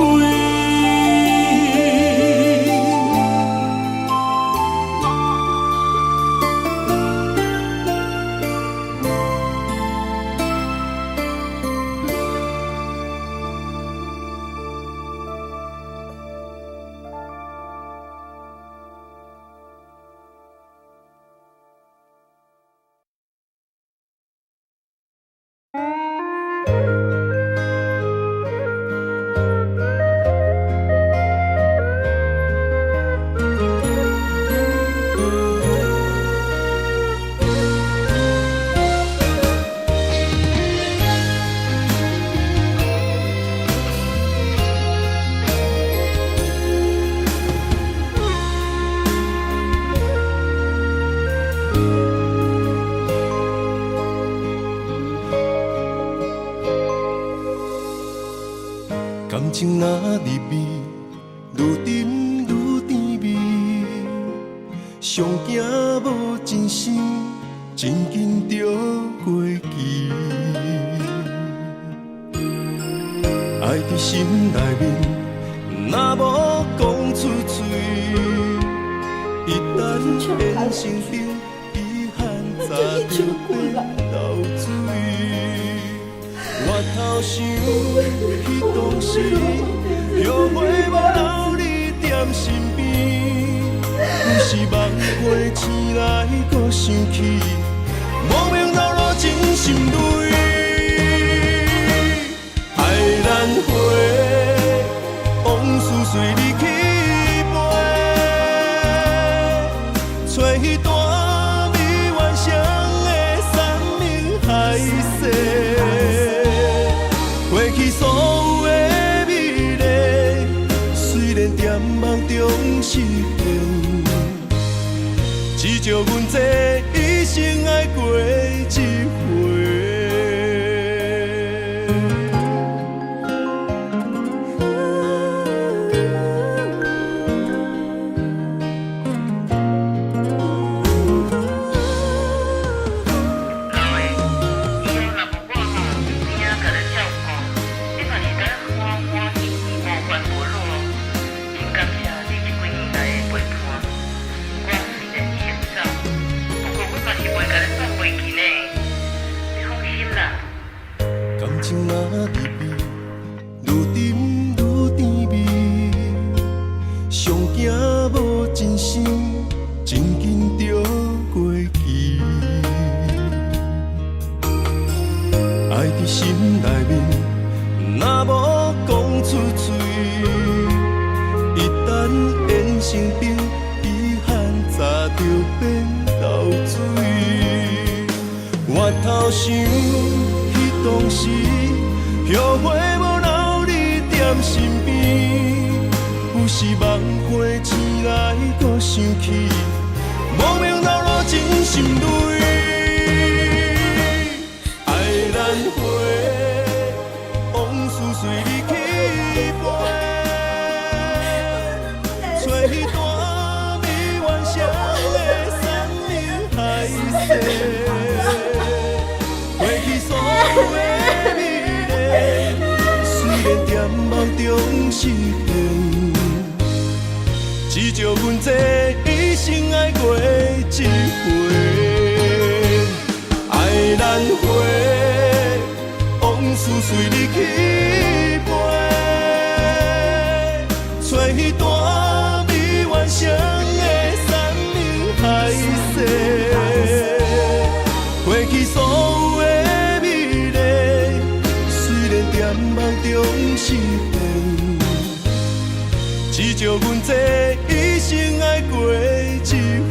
感情若入味，愈沉愈甜蜜。上惊无真心，真紧就过期。爱伫心内面，若无讲出嘴，一旦变成冰，遗憾早就变流水。我头想彼当时，后悔无留你踮身边。有时梦过醒来，搁想起，莫名流露真心泪。爱难回，往事随你去飞，找彼段美幻想的山明海誓。过去所有的美丽，虽然在梦中实现，只叫阮这一生爱过一回。感情若入味，愈沉愈甜蜜。上惊无真心，真紧就过期。爱伫心内面，若无讲出嘴，一旦变成冰，遗憾早就变流水。我头想。当时后悔无留你踮身边，有时梦过醒来，搁想起，莫名流露真心泪。爱难回，往事随你去飞，找彼段美幻想的山明海誓。过去所有的美丽，虽然在梦中实现，只叫阮这一生爱过一回。随你去飞，找彼段美原生的山盟海誓，过去所有的美丽，虽然在梦中是骗，只叫阮这一生爱过一回。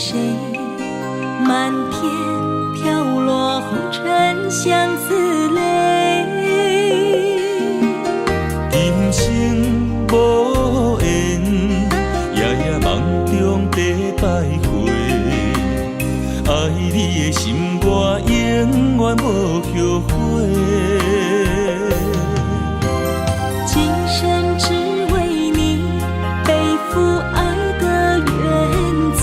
谁？漫天飘落红尘相思泪。今生无缘，夜夜梦中在徘徊。爱你的心，我永远无后悔。今生只为你背负爱的原罪，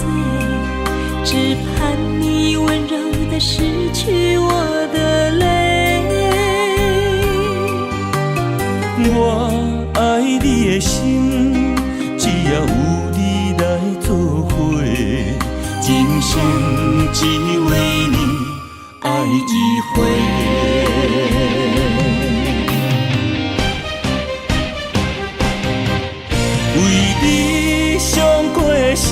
只盼你温柔地拭去我的泪。我爱你的心，只要有你来作伙，今生只为你爱一回。为你伤过心，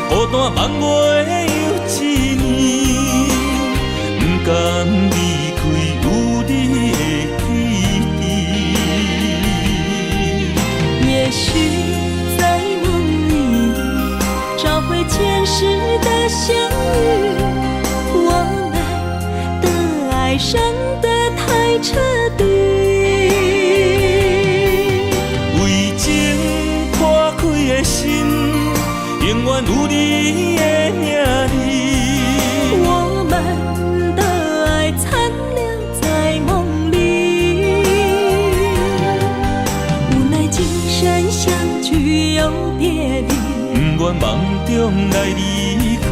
孤单万月又一年，不甘离开有你的起点。也许在梦里找回前世的相遇，我们的爱伤得太彻底。为情破开的心，永远有你的名字。我们的爱残留在梦里，无奈今生相聚又别离。不愿梦中来离开，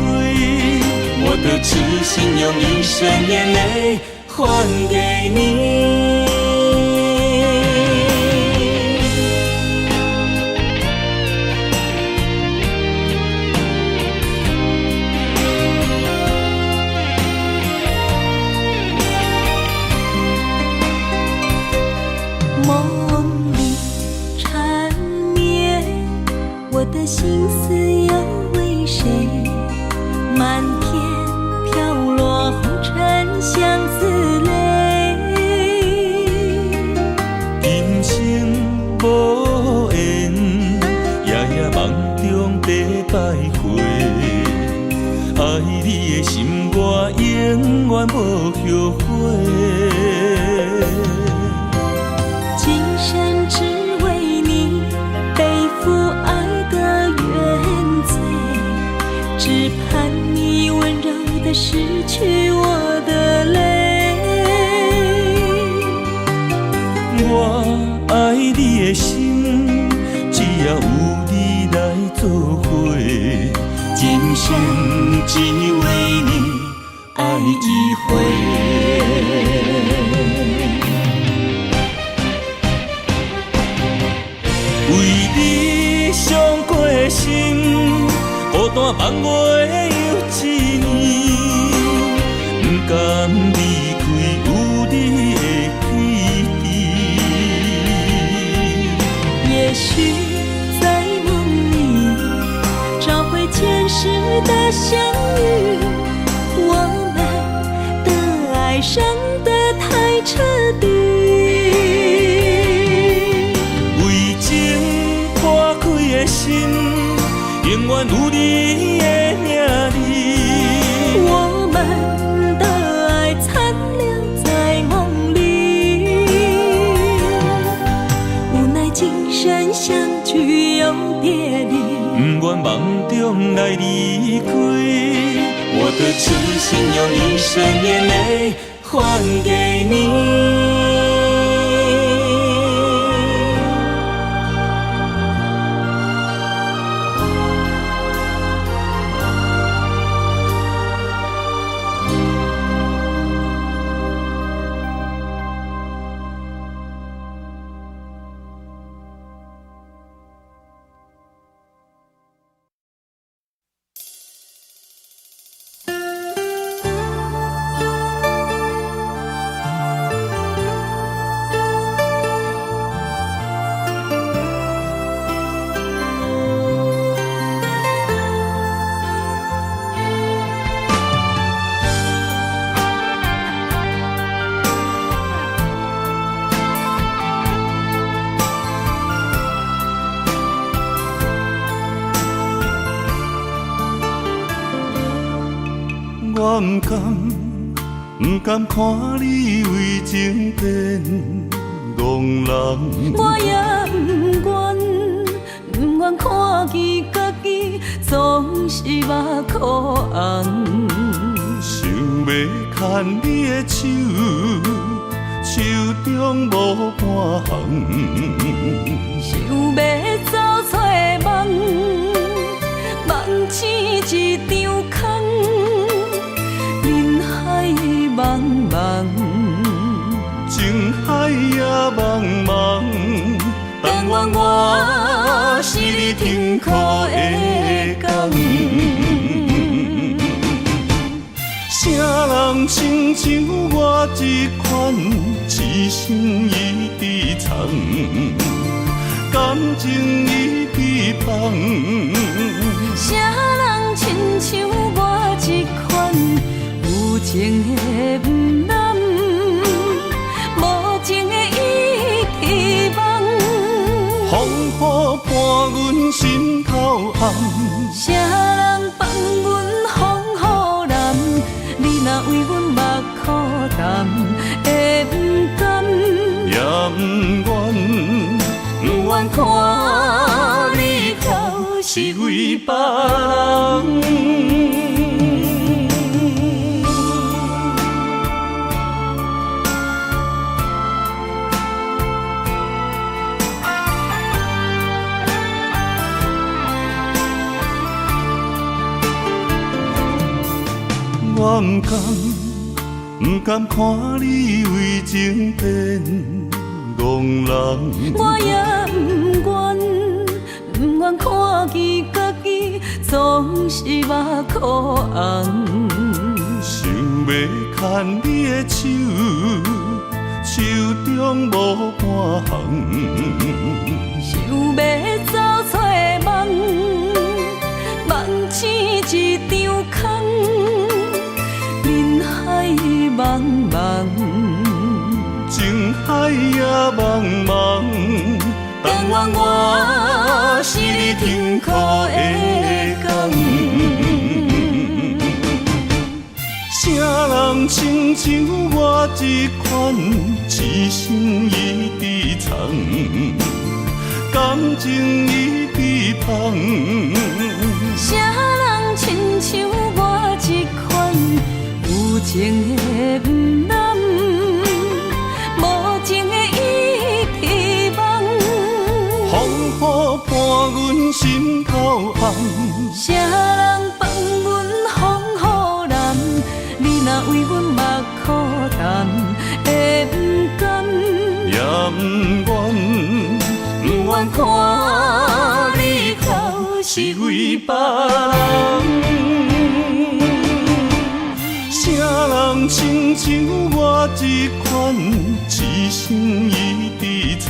我的痴心用一生眼泪还给你。梦里缠绵，我的心思又为谁？漫天飘落红尘相思泪。今生无缘，夜夜梦中在徘徊。爱你的心，我永远无后悔。今生只为你背负爱的原罪，只盼你温柔地拭去我的泪。我爱你的心，只要有你来作伙，今生只为你爱一回。为你伤过心，孤单万月又一年，不甘离开有你的起点。也许在梦里找回前世的相遇，我们的爱伤得太彻底。为情破开的心，永远有你的名字。我们的爱残留在梦里，无奈今生相聚又别离。不愿梦中来离开，我的痴心用一生眼泪还给你。我不甘看你为情变憨人。我也不愿看见家己总是目眶红。想要牵你的手，手中无半项。想要走出梦，梦醒一场空。人海茫茫，情海也茫茫，但愿我是你天苦的工。啥人亲像我这款痴心已伫藏，感情已被放。啥人亲像我这款有情的不男，无情的已遗忘。风雨伴阮心头暗，啥人放阮风雨男？你若为阮目苦淡，会不甘？也不愿，不愿看你哭是为别人。我不甘看你为情变憨人。我也不愿看见家己总是目眶红。想要牵你的手，手中无半项。想要走出梦，梦醒一场空。人海茫茫，情海也茫茫，但愿我是你天苦的工。啥人亲像我这款痴心已伫藏，感情已被放。啥人亲像我这款有情的不男，无情的已遗忘。风雨伴阮心头暗，啥人放阮风雨男？你若为阮目苦淡，会不甘？也不愿，不愿看你哭是为别人。啥人亲像我这款痴心已伫藏，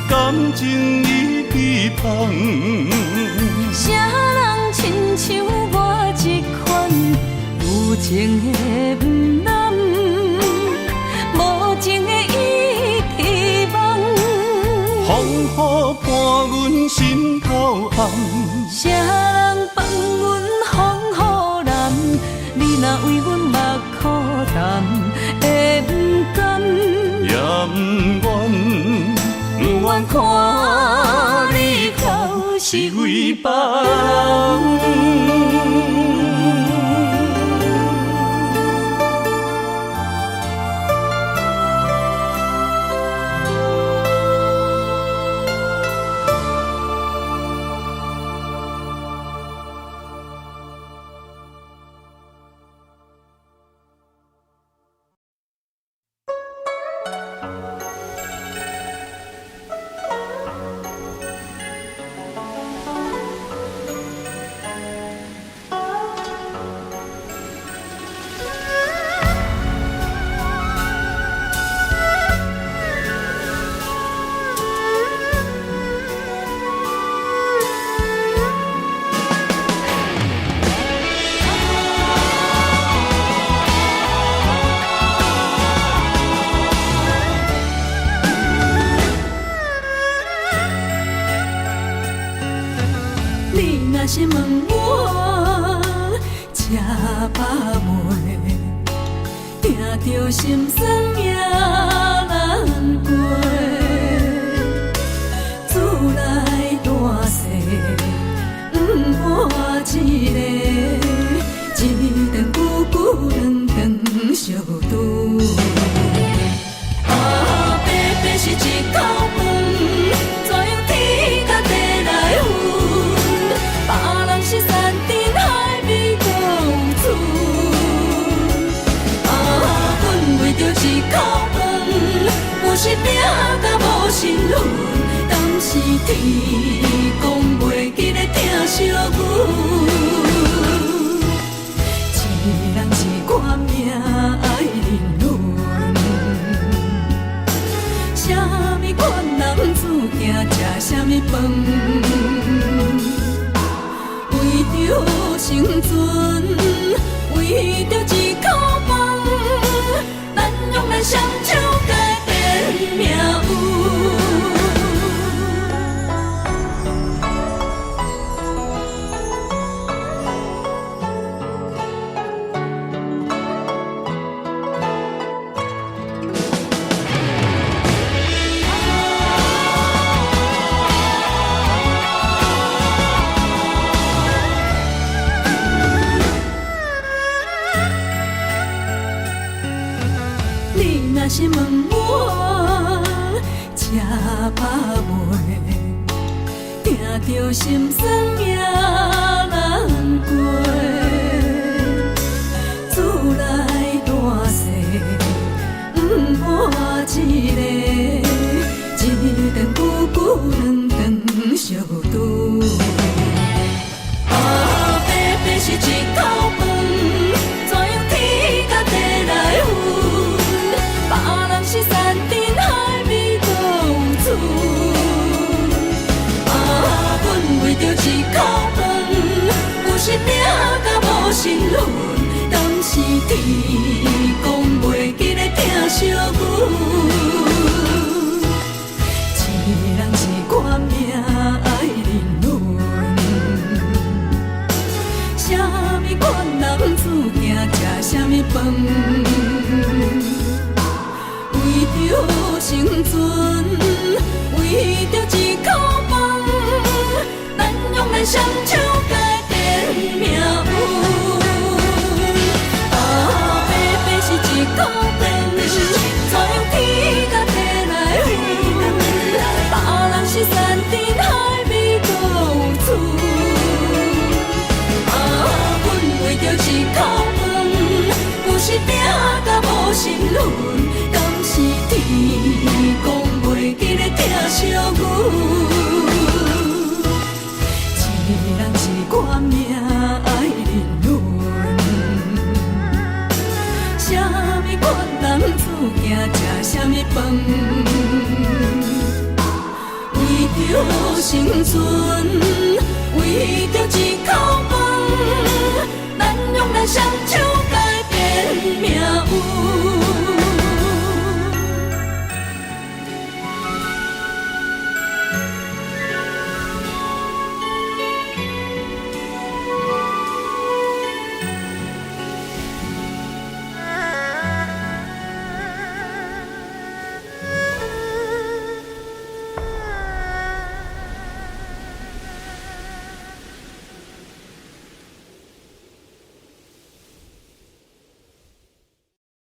感情已被放。啥人亲像我这款有情的不男，无情的已遗忘。风雨伴阮心头暗，啥人放阮风雨男？你若为阮目苦淡，会不甘？也不愿，不愿看你哭是为别人。着心酸也难过，厝内大细不伴一个，一顿久久两顿相拄。啊，白白是一口饭，怎样天甲地来分？别人是山珍海味搁有厝。为着一口饭，有时拼甲无身份，敢是天公袂记咧疼惜阮？一人一款命爱人伦，啥物款男子行食啥物饭？为着生存，为着一口饭。用咱双手改变命运。若是问我吃饱未，听着心酸也难过。厝内大细不伴一个，一顿久久两顿相拄。啊，白白是一口饭，怎样天甲地来分？别人是山珍海味搁有厝，啊，阮为着一口饭，有时拼甲无身份，敢是天公袂记咧疼惜阮？一人一款命爱人伦，啥物款男子行食啥物饭？为着生存，为着一口饭，咱用咱双手改变命运。啊，白白是一口饭，怎样天甲地来分？别人是山珍海味搁有厝，啊，阮为着一口饭，有时拼甲无身份。是天公袂记咧疼惜阮？一人一款命爱人伦，啥物款男子行食啥物饭？为着生存，为着一口饭，咱用咱双手改变命。